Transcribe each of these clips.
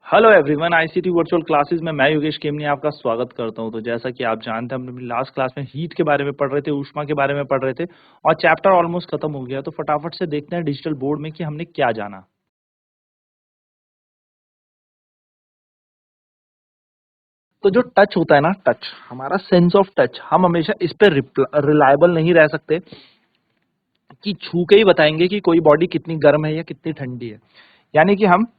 Hello everyone, ICT virtual classes में मैं योगेश केमनी आपका स्वागत करता हूं। तो जैसा कि आप जानते हैं, हम अपनी लास्ट क्लास में हीट के बारे में पढ़ रहे थे, ऊष्मा के बारे में पढ़ रहे थे और चैप्टर ऑलमोस्ट खत्म हो गया। तो फटाफट से देखते हैं डिजिटल बोर्ड में कि हमने क्या जाना। तो जो टच होता है ना, टच हमारा सेंस ऑफ टच, हम हमेशा इस पे रिलायबल नहीं रह सकते कि छू के ही बताएंगे कि कोई बॉडी कितनी गर्म है या कितनी ठंडी है। यानी कि हम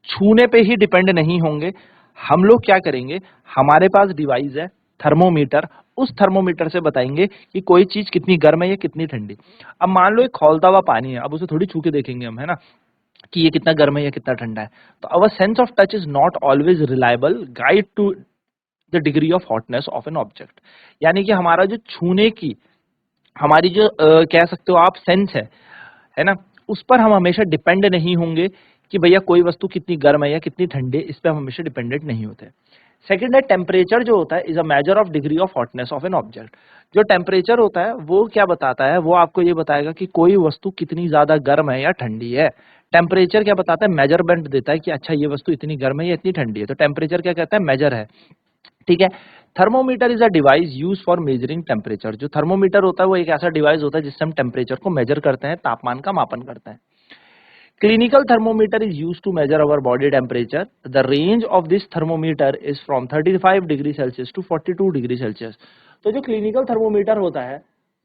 छूने पे ही डिपेंड नहीं होंगे। हम लोग क्या करेंगे, हमारे पास डिवाइस है थर्मोमीटर, उस थर्मोमीटर से बताएंगे कि कोई चीज कितनी गर्म है या कितनी ठंडी। अब मान लो एक खौलता हुआ पानी है, अब उसे थोड़ी छू के देखेंगे हम, है ना, कि ये कितना गर्म है या कितना ठंडा है। तो our sense of touch is not always reliable guide to the degree of hotness of an object. यानी कि हमारा जो छूने की हमारी जो कह सकते हो आप सेंस है ना, उस पर हम हमेशा डिपेंड नहीं होंगे कि भैया कोई वस्तु कितनी गर्म है या कितनी ठंडी है, इस पे हम हमेशा डिपेंडेंट नहीं होते। सेकंड है, टेम्परेचर जो होता है is a measure of degree of hotness of an object. जो टेम्परेचर होता है वो क्या बताता है, वो आपको ये बताएगा कि कोई वस्तु कितनी ज्यादा गर्म है या ठंडी है। टेम्परेचर क्या बताता है, मेजरमेंट देता है कि अच्छा ये वस्तु इतनी गर्म है या इतनी ठंडी है। तो टेम्परेचर क्या कहता है, मेजर है। ठीक है। Thermometer is a device use for measuring temperature. जो थर्मोमीटर होता है वो एक ऐसा डिवाइस होता है जिससे हम टेम्परेचर को मेजर करते हैं, तापमान का मापन करते हैं। Clinical thermometer is used to measure our body temperature. The range of this thermometer is from 35 degree Celsius to 42 degree Celsius. तो जो क्लिनिकल थर्मोमीटर होता है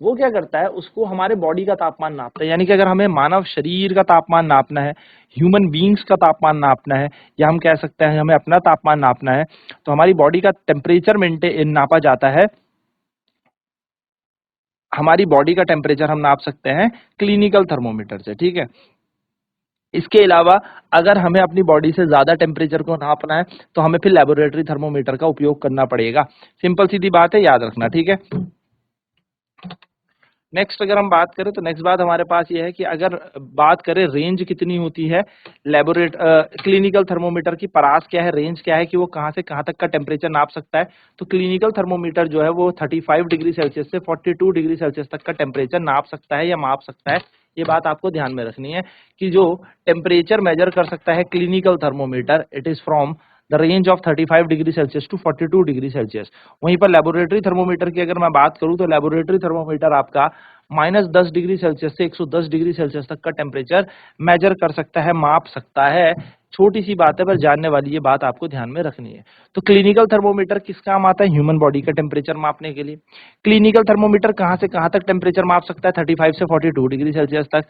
वो क्या करता है, उसको हमारे बॉडी का तापमान नापता है। यानी कि अगर हमें मानव शरीर का तापमान नापना है, ह्यूमन बींग्स का तापमान नापना है, या हम कह सकते हैं हमें अपना तापमान नापना है, तो हमारी बॉडी का टेम्परेचर मेंटेन नापा जाता है। हमारी बॉडी का टेम्परेचर हम नाप सकते हैं क्लिनिकल थर्मोमीटर से। ठीक है। इसके अलावा अगर हमें अपनी बॉडी से ज्यादा टेम्परेचर को नापना है तो हमें फिर लेबोरेटरी थर्मोमीटर का उपयोग करना पड़ेगा। सिंपल सीधी बात है, याद रखना। ठीक है। नेक्स्ट अगर हम बात करें तो नेक्स्ट बात हमारे पास ये है कि अगर बात करें रेंज कितनी होती है क्लिनिकल थर्मोमीटर की, परास क्या है, रेंज क्या है कि वो कहां से कहां तक का टेम्परेचर नाप सकता है। तो क्लिनिकल थर्मोमीटर जो है वो 35 डिग्री सेल्सियस से 42 डिग्री सेल्सियस तक का टेम्परेचर नाप सकता है या माप सकता है। ये बात आपको ध्यान में रखनी है कि जो टेम्परेचर मेजर कर सकता है clinical thermometer, it is from the range of 35 degree Celsius to 42 degree Celsius. वहीं पर लेबोरेटरी थर्मोमीटर की अगर मैं बात करूं तो लेबोरेटरी थर्मोमीटर आपका -10 डिग्री सेल्सियस से 110 डिग्री सेल्सियस तक का टेम्परेचर मेजर कर सकता है, माप सकता है। छोटी सी बात है पर जानने वाली ये बात आपको ध्यान में रखनी है। तो क्लिनिकल थर्मोमीटर किस काम आता है, ह्यूमन बॉडी का टेम्परेचर मापने के लिए। क्लिनिकल थर्मोमीटर कहां से कहां तक टेम्परेचर माप सकता है, 35 से 42 डिग्री सेल्सियस तक।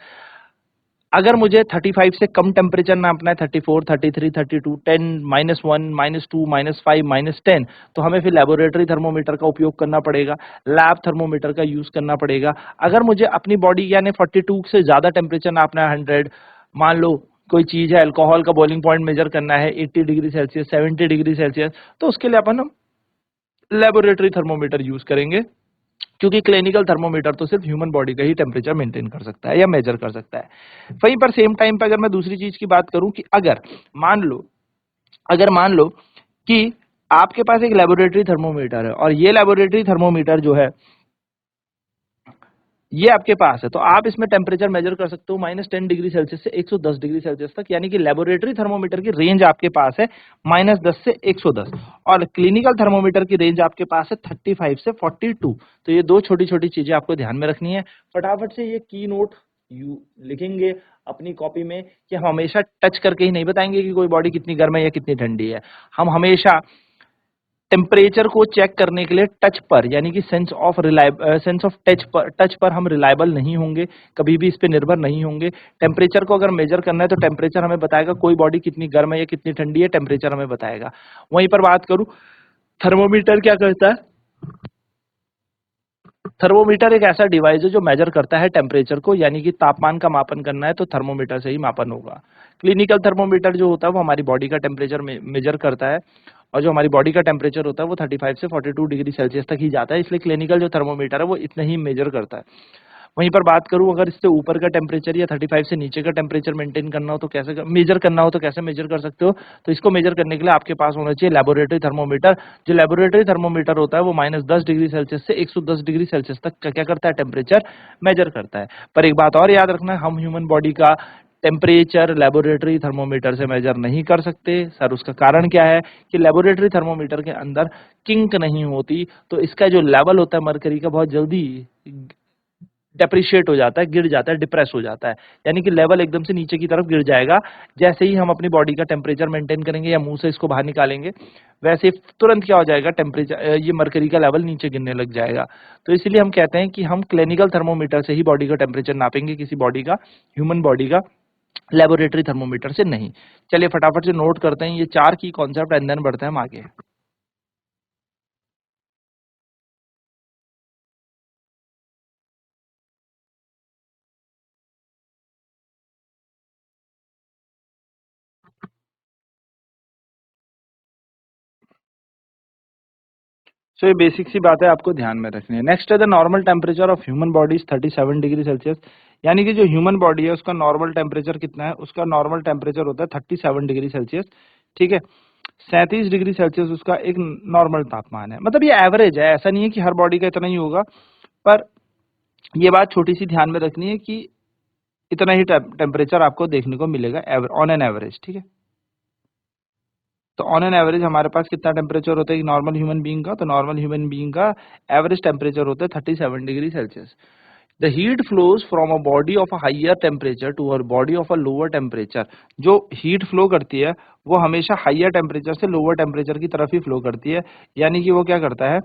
अगर मुझे 35 से कम टेम्परेचर नापना है, 34, 33, 32, 10, -1, -2, -5, -10, तो हमें फिर लेबोरेटरी थर्मोमीटर का उपयोग करना पड़ेगा, लैब थर्मोमीटर का यूज करना पड़ेगा। अगर मुझे अपनी बॉडी यानी 42 से ज्यादा टेम्परेचर नापना है, 100, मान लो कोई चीज है, अल्कोहल का बॉइलिंग पॉइंट मेजर करना है 80 डिग्री सेल्सियस, 70 डिग्री सेल्सियस, तो उसके लिए अपन हम लेबोरेटरी थर्मोमीटर यूज करेंगे, क्योंकि क्लिनिकल थर्मोमीटर तो सिर्फ ह्यूमन बॉडी का ही टेम्परेचर मेंटेन कर सकता है या मेजर कर सकता है। वहीं पर सेम टाइम पे अगर मैं दूसरी चीज की बात करूं कि मान लो अगर मान लो कि आपके पास एक लेबोरेटरी थर्मोमीटर है और ये लेबोरेटरी थर्मोमीटर जो है ये आपके पास है, तो आप इसमें टेम्परेचर मेजर कर सकते हो -10 डिग्री सेल्सियस से 110 डिग्री सेल्सियस तक। यानी कि लेबोरेटरी थर्मोमीटर की रेंज आपके पास है -10 से 110, और क्लिनिकल थर्मोमीटर की रेंज आपके पास है 35 से 42। तो ये दो छोटी छोटी चीजें आपको ध्यान में रखनी है। फटाफट से ये की नोट यू लिखेंगे अपनी कॉपी में कि हम हमेशा टच करके ही नहीं बताएंगे कि कोई बॉडी कितनी गर्म है या कितनी ठंडी है। हम हमेशा टेम्परेचर को चेक करने के लिए टच पर, यानी कि सेंस ऑफ टच पर हम रिलायबल नहीं होंगे, कभी भी इस पे निर्भर नहीं होंगे। टेम्परेचर को अगर मेजर करना है तो टेम्परेचर हमें बताएगा कोई बॉडी कितनी गर्म है या कितनी ठंडी है, टेम्परेचर हमें बताएगा। वहीं पर बात करूं थर्मोमीटर क्या करता है, थर्मोमीटर एक ऐसा डिवाइस है जो मेजर करता है टेम्परेचर को, यानी कि तापमान का मापन करना है तो थर्मोमीटर से ही मापन होगा। क्लिनिकल थर्मोमीटर जो होता है वो हमारी बॉडी का टेम्परेचर मेजर करता है, और जो हमारी बॉडी का टेम्परेचर होता है वो 35 से 42 डिग्री सेल्सियस तक ही जाता है, इसलिए क्लिनिकल जो थर्मोमीटर है वो इतना ही मेजर करता है। वहीं पर बात करूं अगर इससे ऊपर का टेम्परेचर या 35 से नीचे का टेम्परेचर मेंटेन करना हो तो कैसे मेजर करना हो, तो कैसे मेजर कर सकते हो। तो इसको मेजर करने के लिए आपके पास होना चाहिए लेबोरेटरी थर्मोमीटर। जो लेबोरेटरी थर्मोमीटर होता है वो -10 डिग्री सेल्सियस से 110 डिग्री सेल्सियस तक का क्या करता है, टेम्परेचर मेजर करता है। पर एक बात और याद रखना, हम ह्यूमन बॉडी का टेम्परेचर लेबोरेटरी थर्मोमीटर से मेजर नहीं कर सकते। सर उसका कारण क्या है कि लेबोरेटरी थर्मोमीटर के अंदर किंक नहीं होती, तो इसका जो लेवल होता है मरकरी का बहुत जल्दी डेप्रिशिएट हो जाता है, गिर जाता है, डिप्रेस हो जाता है, यानी कि लेवल एकदम से नीचे की तरफ गिर जाएगा। जैसे ही हम अपनी बॉडी का टेम्परेचर मेंटेन करेंगे या मुंह से इसको बाहर निकालेंगे, वैसे तुरंत क्या हो जाएगा, टेम्परेचर ये मरकरी का लेवल नीचे गिरने लग जाएगा। तो इसीलिए हम कहते हैं कि हम क्लिनिकल थर्मोमीटर से ही बॉडी का टेम्परेचर नापेंगे, किसी बॉडी का, ह्यूमन बॉडी का, लेबोरेटरी थर्मोमीटर से नहीं। चलिए फटाफट से नोट करते हैं ये 4 की कॉन्सेप्ट एंड देन बढ़ते हैं हम आगे। सो ये बेसिक सी बात है, आपको ध्यान में रखनी है। नेक्स्ट है the normal temperature of human body is 37 degree Celsius, यानी कि जो ह्यूमन बॉडी है उसका नॉर्मल टेम्परेचर कितना है, उसका नॉर्मल टेम्परेचर होता है 37 डिग्री सेल्सियस, ठीक है। 37 डिग्री सेल्सियस उसका एक नॉर्मल तापमान है, मतलब ये एवरेज है, ऐसा नहीं है कि हर बॉडी का इतना ही होगा, पर ये बात छोटी सी ध्यान में रखनी है कि इतना ही टेम्परेचर आपको देखने को मिलेगा ऑन एन एवरेज, ठीक है। तो ऑन एन एवरेज हमारे पास कितना टेम्परेचर होता है नॉर्मल ह्यूमन बीइंग का, तो नॉर्मल ह्यूमन बीइंग का एवरेज टेम्परेचर होता है 37 degree Celsius. The heat flows from a body of a higher temperature to a body of a lower temperature. जो हीट फ्लो करती है वो हमेशा हाइयर टेम्परेचर से लोअर टेम्परेचर की तरफ ही फ्लो करती है, यानी कि वो क्या करता है,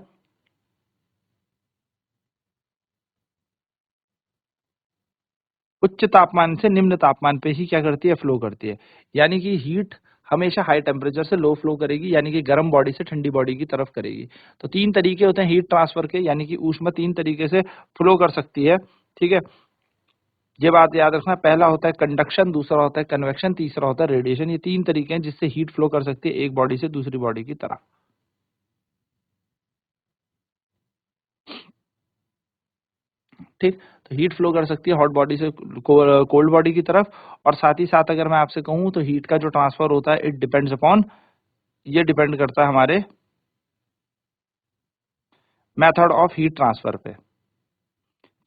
उच्च तापमान से निम्न तापमान पे ही क्या करती है, फ्लो करती है। यानी कि हीट हमेशा हाई टेम्परेचर से लो फ्लो करेगी, यानी कि गर्म बॉडी से ठंडी बॉडी की तरफ करेगी। तो 3 तरीके होते हैं हीट ट्रांसफर के, यानी कि ऊष्मा 3 तरीके से फ्लो कर सकती है, ठीक है। ये बात याद रखना, पहला होता है कंडक्शन, दूसरा होता है कन्वेक्शन, तीसरा होता है रेडिएशन। ये 3 तरीके हैं जिससे हीट फ्लो कर सकती है एक बॉडी से दूसरी बॉडी की तरफ, ठीक। तो हीट फ्लो कर सकती है हॉट बॉडी से कोल्ड बॉडी की तरफ। और साथ ही साथ अगर मैं आपसे कहूं तो हीट का जो ट्रांसफर होता है इट डिपेंड्स अपॉन, ये डिपेंड करता है हमारे मेथड ऑफ हीट ट्रांसफर पे,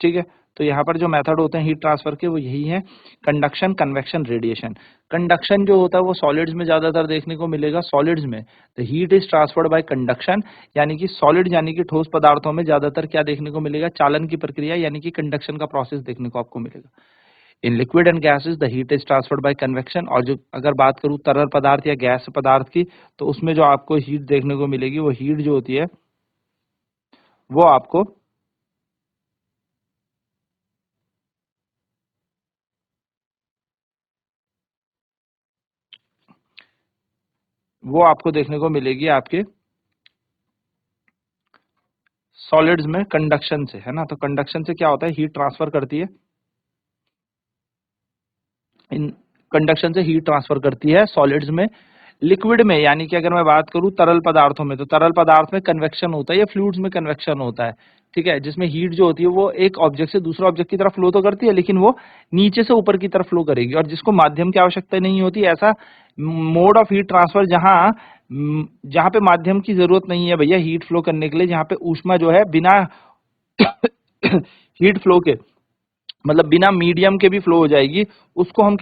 ठीक है। तो यहाँ पर जो मेथड होते हैं हीट ट्रांसफर के वो यही है, कंडक्शन, कन्वेक्शन, रेडिएशन। कंडक्शन जो होता है वो सॉलिड्स में ज्यादातर देखने को मिलेगा, सॉलिड्स में the heat is transferred by conduction, यानी कि सॉलिड यानी कि ठोस पदार्थों में ज्यादातर क्या देखने को मिलेगा, चालन की प्रक्रिया यानी कि कंडक्शन का प्रोसेस देखने को आपको मिलेगा। In liquid and gases the heat is transferred by convection. और जो अगर बात करूं तरल पदार्थ या गैस पदार्थ की, तो उसमें जो आपको हीट देखने को मिलेगी वो हीट जो होती है वो आपको देखने को मिलेगी आपके सॉलिड्स में कंडक्शन से, है ना। तो कंडक्शन से क्या होता है, हीट ट्रांसफर करती है, इन कंडक्शन से हीट ट्रांसफर करती है सॉलिड्स में। लिक्विड में यानी कि अगर मैं बात करूं तरल पदार्थों में, तो तरल पदार्थ में कन्वेक्शन होता है या फ्लूइड्स में कन्वेक्शन होता है, ठीक है, जिसमें हीट जो होती है वो एक ऑब्जेक्ट से दूसरे ऑब्जेक्ट की तरफ फ्लो तो करती है, लेकिन वो नीचे से ऊपर की तरफ फ्लो करेगी, और जिसको माध्यम की आवश्यकता नहीं होती, ऐसा मोड ऑफ हीट ट्रांसफर जहां जहां पे माध्यम की जरूरत नहीं है भैया हीट फ्लो करने के लिए, जहां पे ऊष्मा जो है बिना हीट फ्लो के, मतलब बिना मीडियम के भी फ्लो हो जाएगी, उसको हम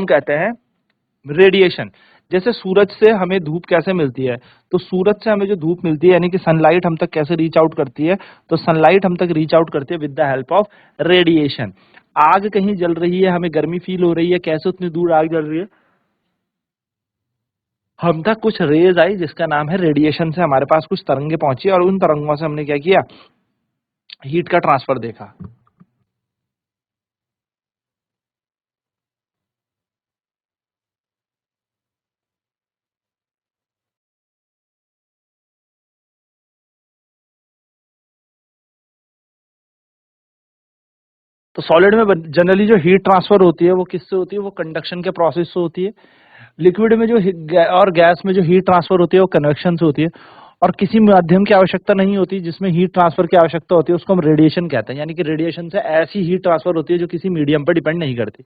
कहते हैं, रेडिएशन। जैसे सूरज से हमें धूप कैसे मिलती है, तो सूरज से हमें जो धूप मिलती है यानी कि सनलाइट हम तक कैसे रीच आउट करती है, तो सनलाइट हम तक रीच आउट करती है with the help of radiation. आग कहीं जल रही है, हमें गर्मी फील हो रही है, कैसे उतनी दूर आग जल रही है, हम तक कुछ रेज आई जिसका नाम है रेडिएशन, से हमारे पास कुछ तरंगे पहुंची और उन तरंगों से हमने क्या किया, हीट का ट्रांसफर देखा। तो सॉलिड में जनरली जो हीट ट्रांसफर होती है वो किससे होती है, वो कंडक्शन के प्रोसेस से होती है। लिक्विड में जो और गैस में जो हीट ट्रांसफर होती है वो कन्वेक्शन से होती है। और किसी माध्यम की आवश्यकता नहीं होती जिसमें हीट ट्रांसफर की आवश्यकता होती है, उसको हम रेडिएशन कहते हैं, यानी कि रेडिएशन से ऐसी हीट ट्रांसफर होती है जो किसी मीडियम पर डिपेंड नहीं करती।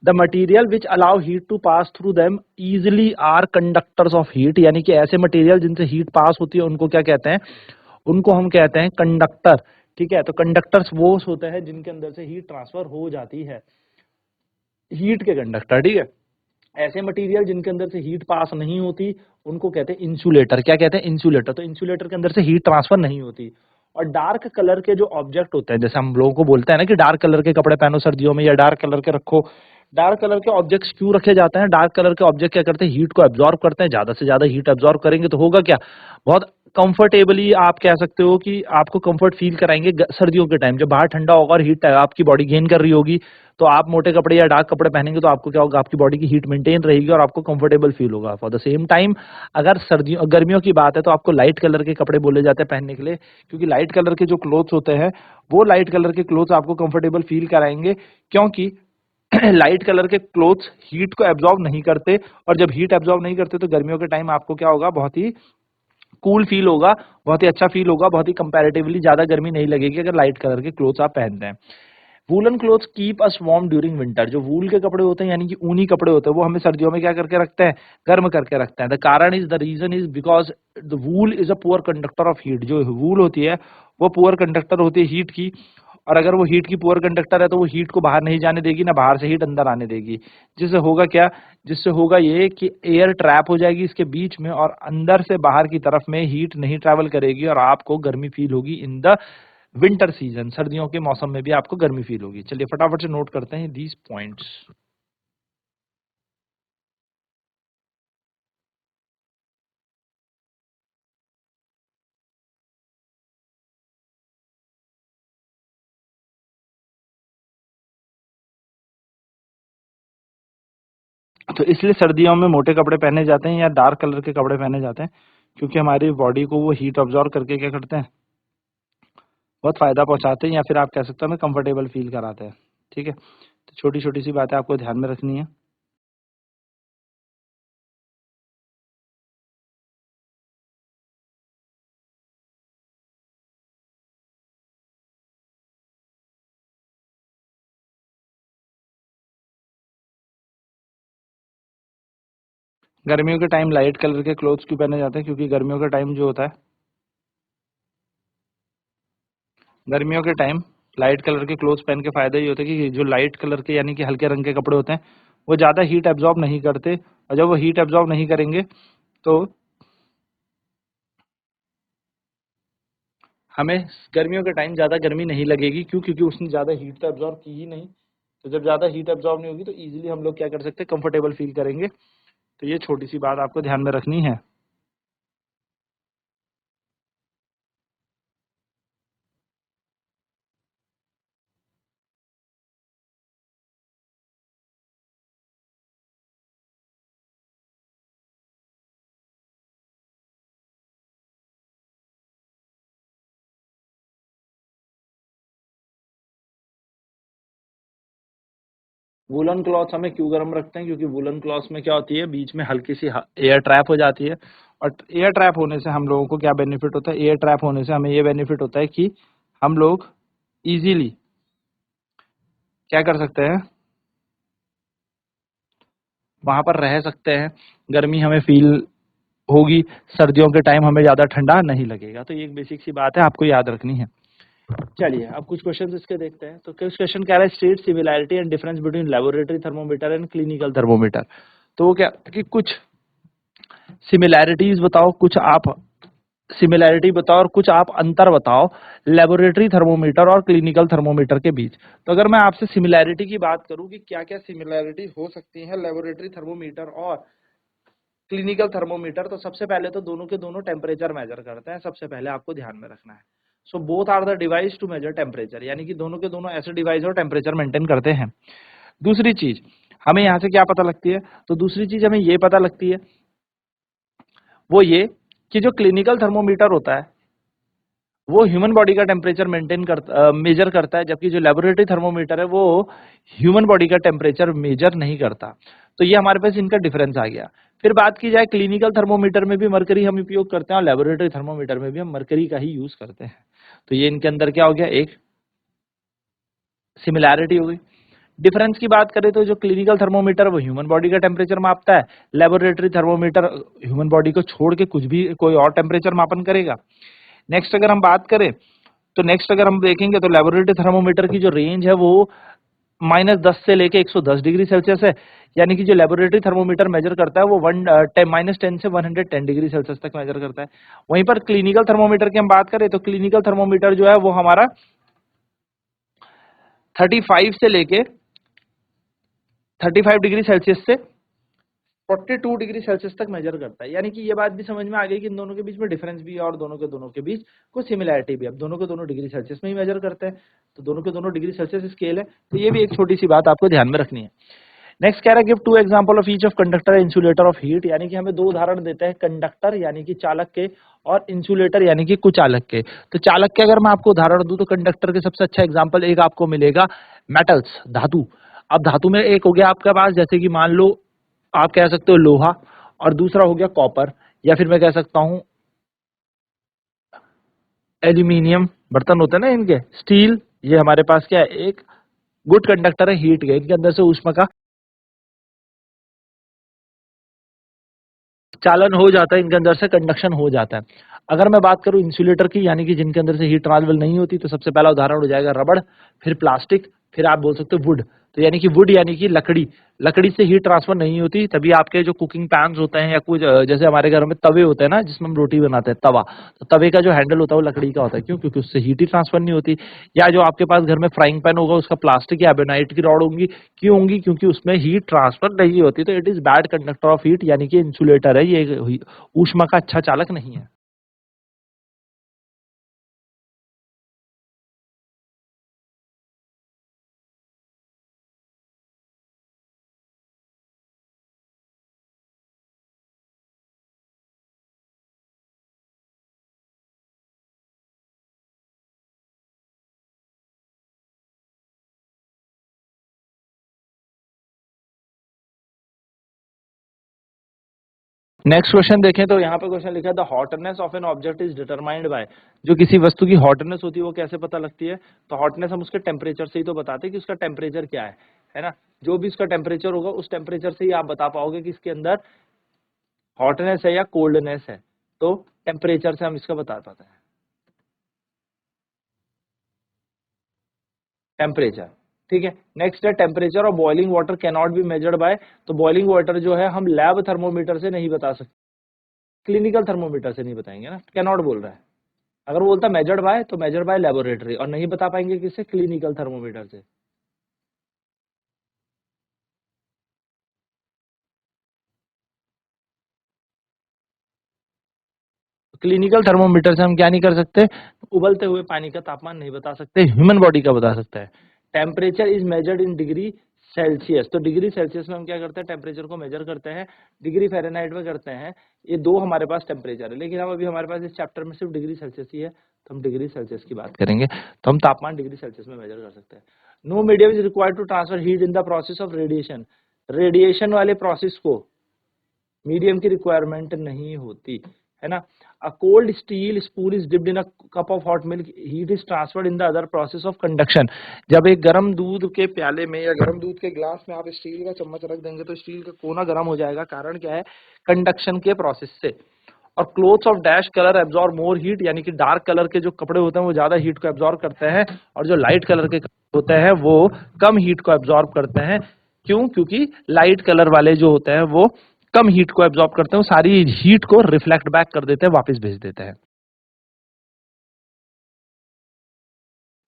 The material which allow heat to pass through them easily are conductors of heat, यानी कि ऐसे मटेरियल जिनसे हीट पास होती है उनको क्या कहते हैं, उनको हम कहते हैं कंडक्टर, ठीक है, तो कंडक्टर्स वो होते हैं जिनके अंदर से हीट ट्रांसफर हो जाती है, हीट के कंडक्टर। ठीक है, ऐसे मटेरियल जिनके अंदर से हीट पास नहीं होती उनको कहते हैं इंसुलेटर। क्या कहते हैं? इंसुलेटर। तो इंसुलेटर के अंदर से हीट ट्रांसफर नहीं होती। और डार्क कलर के जो ऑब्जेक्ट होते हैं, जैसे हम लोगों को बोलते हैं ना कि डार्क कलर के कपड़े पहनो सर्दियों में, या डार्क कलर के रखो। डार्क कलर के ऑब्जेक्ट्स क्यों रखे जाते हैं? डार्क कलर के ऑब्जेक्ट क्या करते हैं? हीट को एब्जॉर्ब करते हैं। ज्यादा से ज्यादा हीट एब्जॉर्ब करेंगे तो होगा क्या? बहुत कंफर्टेबली आप कह सकते हो कि आपको कंफर्ट फील कराएंगे सर्दियों के टाइम, जब बाहर ठंडा होगा और हीट आपकी बॉडी गेन कर रही होगी, तो आप मोटे कपड़े या डार्क कपड़े पहनेंगे तो आपको क्या होगा? आपकी बॉडी की हीट मेंटेन रहेगी और आपको कंफर्टेबल फील होगा। फॉर द सेम टाइम अगर सर्दियों गर्मियों की बात है तो आपको लाइट कलर के कपड़े बोले जाते हैं पहनने के लिए, क्योंकि लाइट कलर के जो क्लोथ्स होते हैं वो लाइट कलर के क्लोथ्स आपको कंफर्टेबल फील कराएंगे, क्योंकि लाइट कलर के क्लोथ्स हीट को एब्जॉर्ब नहीं करते, और जब हीट एब्जॉर्ब नहीं करते तो गर्मियों के टाइम आपको क्या होगा? बहुत ही कूल फील होगा, बहुत ही अच्छा फील होगा, बहुत ही कंपैरेटिवली ज्यादा गर्मी नहीं लगेगी अगर लाइट कलर के क्लोथ्स आप पहनते हैं। Woollen clothes keep us warm during winter. जो वूल के कपड़े होते हैं यानी कि ऊनी कपड़े होते हैं वो हमें सर्दियों में क्या करके रखते हैं? गर्म करके रखते हैं। The reason is because the wool is a poor conductor of heat. जो वूल होती है वो पुअर कंडक्टर होती है हीट की, और अगर वो हीट की पुअर कंडक्टर है तो वो हीट को बाहर नहीं जाने देगी, ना बाहर से हीट अंदर आने देगी। जिससे होगा क्या? जिससे होगा ये कि एयर ट्रैप हो जाएगी इसके बीच में, और अंदर से बाहर की तरफ में हीट नहीं ट्रैवल करेगी, और आपको गर्मी फील होगी इन द विंटर सीजन। सर्दियों के मौसम में भी आपको गर्मी फील होगी। चलिए फटाफट से नोट करते हैं दीज पॉइंट्स। तो इसलिए सर्दियों में मोटे कपड़े पहने जाते हैं या डार्क कलर के कपड़े पहने जाते हैं, क्योंकि हमारी बॉडी को वो हीट ऑब्जॉर्व करके क्या करते हैं? बहुत फायदा पहुंचाते हैं, या फिर आप कह सकते हो हमें कंफर्टेबल फील कराते हैं। ठीक है, तो छोटी छोटी सी बातें आपको ध्यान में रखनी है। गर्मियों के टाइम लाइट कलर के क्लोथ्स क्यों पहने जाते हैं? क्योंकि गर्मियों के टाइम जो होता है, गर्मियों के टाइम लाइट कलर के क्लोथ्स पहन के फायदा ये होता है कि जो लाइट कलर के यानी कि हल्के रंग के कपड़े होते हैं वो ज्यादा हीट एब्जॉर्ब नहीं करते, और जब वो हीट एब्जॉर्ब नहीं करेंगे तो हमें गर्मियों के टाइम ज्यादा गर्मी नहीं लगेगी। क्यों? क्योंकि उसने ज्यादा हीट तो एब्जॉर्ब की ही नहीं। तो जब ज्यादा हीट एब्जॉर्ब नहीं होगी तो इजीली हम लोग क्या कर सकते हैं? कंफर्टेबल फील करेंगे। तो ये छोटी सी बात आपको ध्यान में रखनी है। वुलन क्लॉथ्स हमें क्यों गर्म रखते हैं? क्योंकि वुलन क्लॉथ्स में क्या होती है? बीच में हल्की सी एयर ट्रैप हो जाती है, और एयर ट्रैप होने से हम लोगों को क्या बेनिफिट होता है? एयर ट्रैप होने से हमें ये बेनिफिट होता है कि हम लोग इजीली क्या कर सकते हैं? वहां पर रह सकते हैं, गर्मी हमें फील होगी, सर्दियों के टाइम हमें ज्यादा ठंडा नहीं लगेगा। तो ये एक बेसिक सी बात है, आपको याद रखनी है। चलिए अब कुछ क्वेश्चन इसके देखते हैं। तो कुछ क्वेश्चन कह रहा है state similarity and difference between laboratory thermometer and clinical thermometer. तो वो क्या कि कुछ सिमिलैरिटीज बताओ, कुछ आप सिमिलैरिटी बताओ और कुछ आप अंतर बताओ लेबोरेटरी थर्मोमीटर और क्लिनिकल थर्मोमीटर के बीच। तो अगर मैं आपसे सिमिलैरिटी की बात करूं कि क्या क्या सिमिलैरिटी हो सकती है लेबोरेटरी थर्मोमीटर और क्लिनिकल थर्मोमीटर, तो सबसे पहले तो दोनों के दोनों टेम्परेचर मेजर करते हैं। सबसे पहले आपको ध्यान में रखना है। So both are the device to measure temperature, यानी कि दोनों के दोनों ऐसे डिवाइस और टेम्परेचर मेंटेन करते हैं। दूसरी चीज हमें यहाँ से क्या पता लगती है? तो दूसरी चीज हमें ये पता लगती है वो ये कि जो क्लिनिकल थर्मोमीटर होता है वो ह्यूमन बॉडी का टेम्परेचर मेजर करता है, जबकि जो लेबोरेटरी थर्मोमीटर है वो ह्यूमन बॉडी का टेम्परेचर मेजर नहीं करता। तो ये हमारे पास इनका डिफरेंस आ गया। फिर बात की जाए क्लिनिकल थर्मोमीटर में भी मरकरी हम उपयोग करते हैं, और लेबोरेटरी थर्मोमीटर में भी हम मरकरी का ही यूज करते हैं। तो ये इनके अंदर क्या हो गया? एक सिमिलैरिटी हो गई। डिफरेंस की बात करें तो जो क्लिनिकल थर्मोमीटर वो ह्यूमन बॉडी का टेम्परेचर मापता है, लेबोरेटरी थर्मोमीटर ह्यूमन बॉडी को छोड़ के कुछ भी कोई और टेम्परेचर मापन करेगा। नेक्स्ट अगर हम बात करें तो नेक्स्ट अगर हम देखेंगे तो लेबोरेटरी थर्मोमीटर की जो रेंज है वो -10 से लेके 110 डिग्री सेल्सियस है, यानी कि जो लेबोरेटरी थर्मोमीटर मेजर करता है वो -10 से 110 डिग्री सेल्सियस तक मेजर करता है। वहीं पर क्लिनिकल थर्मोमीटर की हम बात करें तो क्लिनिकल थर्मोमीटर जो है वो हमारा 35 से लेके 35 डिग्री सेल्सियस से 42 डिग्री सेल्सियस तक मेजर करता है। यानी कि ये बात भी समझ में आ गई कि इन दोनों के बीच में डिफरेंस भी है और दोनों के बीच कुछ सिमिलैरिटी भी है। अब दोनों के दोनों डिग्री सेल्सियस में ही मेजर करते हैं, तो दोनों के दोनों डिग्री सेल्सियस स्केल है, तो ये भी एक छोटी सी बात आपको ध्यान में रखनी है। नेक्स्ट कह रहा है give 2 example of each of conductor insulator of heat, यानी कि हमें 2 उदाहरण देते हैं कंडक्टर यानी कि चालक के और इंसुलेटर यानी कि कुचालक के। तो चालक के अगर मैं आपको उदाहरण दूं तो कंडक्टर के सबसे अच्छा एग्जांपल एक आपको मिलेगा मेटल्स, धातु। अब धातु में एक हो गया आपके पास, जैसे कि मान लो आप कह सकते हो लोहा, और दूसरा हो गया कॉपर, या फिर मैं कह सकता हूं एल्यूमिनियम, बर्तन होते हैं ना इनके, स्टील। ये हमारे पास क्या है, एक गुड कंडक्टर है हीट के, इनके अंदर से ऊष्मा का चालन हो जाता है, इनके अंदर से कंडक्शन हो जाता है। अगर मैं बात करूं इंसुलेटर की, यानी कि जिनके अंदर से हीट ट्रांसफर नहीं होती, तो सबसे पहला उदाहरण हो जाएगा रबड़, फिर प्लास्टिक, फिर आप बोल सकते हो वुड। तो यानी कि वुड यानी कि लकड़ी, लकड़ी से हीट ट्रांसफर नहीं होती, तभी आपके जो कुकिंग पैन्स होते हैं या कुछ जैसे हमारे घर में तवे होते हैं ना जिसमें हम रोटी बनाते हैं, तवा, तो तवे का जो हैंडल होता है वो लकड़ी का होता है। क्यों? क्योंकि उससे हीट ही ट्रांसफर नहीं होती। या जो आपके पास घर में फ्राइंग पैन होगा उसका प्लास्टिक या एबोनाइट की रॉड होंगी, क्यों होंगी? क्योंकि उसमें हीट ट्रांसफर नहीं होती। तो it is bad conductor of heat, यानी कि इंसुलेटर है ये, ऊष्मा का अच्छा चालक नहीं है। नेक्स्ट क्वेश्चन देखें तो यहाँ पे क्वेश्चन लिखा है the hotness of an object is determined by, जो किसी वस्तु की हॉटनेस होती है वो कैसे पता लगती है? तो हॉटनेस हम उसके टेम्परेचर से ही तो बताते हैं कि उसका टेम्परेचर क्या है ना। जो भी उसका टेम्परेचर होगा उस टेम्परेचर से ही आप बता पाओगे कि इसके अंदर हॉटनेस है या कोल्डनेस है। तो टेम्परेचर से हम इसका बता पाते हैं, टेम्परेचर। ठीक है, नेक्स्ट है temperature of boiling water can not be measured by, तो बॉइलिंग वाटर जो है हम लैब थर्मोमीटर से नहीं बता सकते, क्लिनिकल थर्मोमीटर से नहीं बताएंगे ना, कैन नॉट बोल रहा है। अगर वो बोलता मेजर्ड बाय तो मेजर्ड बाय लेबोरेटरी, और नहीं बता पाएंगे किससे, क्लिनिकल थर्मोमीटर से। क्लिनिकल थर्मोमीटर से हम क्या नहीं कर सकते, उबलते हुए पानी का तापमान नहीं बता सकते, ह्यूमन बॉडी का बता सकता है। Temperature is measured in degree Celsius, तो डिग्री सेल्सियस में हम क्या करते हैं, टेम्परेचर को मेजर करते हैं। डिग्री फ़ारेनहाइट में करते हैं। ये दो हमारे पास टेम्परेचर है, लेकिन हम अभी हमारे पास इस चैप्टर में सिर्फ डिग्री सेल्सियस ही है, तो हम डिग्री सेल्सियस की बात करेंगे। तो हम तापमान डिग्री सेल्सियस में मेजर कर सकते हैं। No medium is required to transfer heat in the process of radiation, radiation वाले प्रोसेस को मीडियम की रिक्वायरमेंट नहीं होती, है ना। A cold steel spoon is dipped in a cup of hot milk, heat is transferred in the other process of conduction. जब एक गर्म दूध के प्याले में या गर्म दूध के ग्लास में आप स्टील का चम्मच रख देंगे तो स्टील का कोना गर्म हो जाएगा, कारण क्या है, कंडक्शन के प्रोसेस से। और clothes of dash colour absorb more heat, यानी कि डार्क कलर के जो कपड़े होते हैं वो ज्यादा हीट को एब्जॉर्ब करते हैं, और जो लाइट कलर के कपड़े होते हैं वो कम हीट को एब्जॉर्ब करते हैं। क्यों? क्योंकि लाइट कलर वाले जो होते हैं वो कम हीट को एब्जॉर्ब करते हैं, वो सारी हीट को रिफ्लेक्ट बैक कर देते हैं, वापस भेज देते हैं।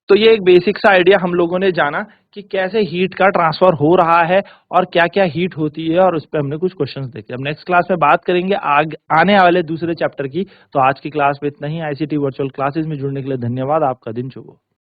तो ये एक बेसिक सा आइडिया हम लोगों ने जाना कि कैसे हीट का ट्रांसफर हो रहा है और क्या क्या हीट होती है, और उस पर हमने कुछ क्वेश्चंस देखे। अब नेक्स्ट क्लास में बात करेंगे आने वाले दूसरे चैप्टर की। तो आज की क्लास में इतना ही। आईसीटी वर्चुअल क्लासेस में जुड़ने के लिए धन्यवाद। आपका दिन शुभ हो।